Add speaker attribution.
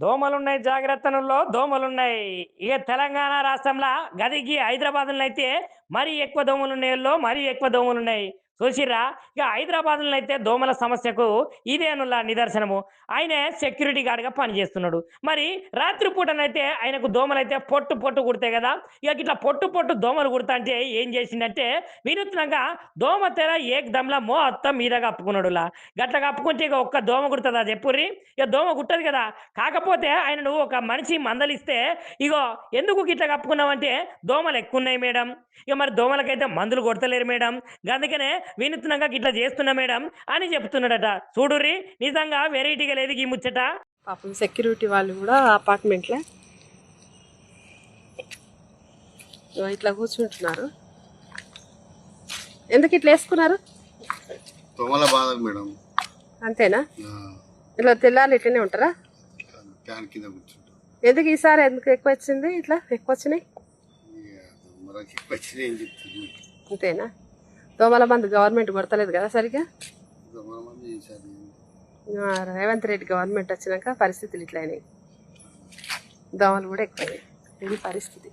Speaker 1: దోమలున్నాయి జాగ్రత్తలలో దోమలున్నాయి. ఇక తెలంగాణ రాష్ట్రంలో గదికి హైదరాబాద్‌లో అయితే మరీ ఎక్కువ దోమలున్నాయల్లో మరీ ఎక్కువ దోమలున్నాయి. చూసిర్రా? ఇక హైదరాబాద్‌లో అయితే దోమల సమస్యకు ఇదేనుల్లా నిదర్శనము. ఆయనే సెక్యూరిటీ గార్డ్‌గా పనిచేస్తున్నాడు. మరి రాత్రి పూటనైతే ఆయనకు దోమలైతే పొట్టు పొట్టు కుడతాయి కదా! ఇక ఇట్లా పొట్టు పొట్టు దోమలు కుడతాంటే ఏం చేసిండంటే వినూత్నంగా దోమ తెర ఏకదమ్‌లా మొత్తం మీద కప్పుకున్నాడులా. గట్ల కప్పుకుంటే ఇక ఒక్క దోమ కుడతదా చెప్పుర్రి? ఇక దోమ కుట్టదు కదా! కాకపోతే ఆయనను ఒక మనిషి మందలిస్తే, "ఇగో ఎందుకు గిట్ల కప్పుకున్నావంటే, దోమలెక్కువున్నాయి మేడం. ఇక మరి దోమలకైతే మందులు కొడతలేరు మేడం. గందుకనే వినూత్నంగా గిట్ల చేస్తున్నా మేడం" అని చెప్తున్నాడట. చూడుర్రి నిజంగా వెరైటీగా లేదు ఈ ముచ్చట.
Speaker 2: పాపం సెక్యూరిటీ వాళ్ళు కూడా అపార్ట్మెంట్లో ఇట్లా కూర్చుంటున్నారు. ఎందుకు ఇట్లా వేసుకున్నారు?
Speaker 3: దోమల బాధ మేడం.
Speaker 2: అంతేనా? ఇట్లా తెల్లారి ఇట్లనే ఉంటారా?
Speaker 3: ఫ్యాన్ కింద కూర్చుంటాం.
Speaker 2: ఎందుకు ఈసారి ఎందుకు ఎక్కువ వచ్చింది? ఇట్లా ఎక్కువ వచ్చినాయి
Speaker 3: మనకి ఎక్కువ వచ్చినాయి ఏం చెప్తాను.
Speaker 2: అంతేనా? దోమల మంది గవర్నమెంట్ కొడతలేదు కదా సరిగా.
Speaker 3: దోమల మంది ఈసారి
Speaker 2: రేవంత్ రెడ్డి గవర్నమెంట్ వచ్చినాక పరిస్థితులు ఇట్లా అయినాయి. దోమలు కూడా ఎక్కువ ఇది పరిస్థితి.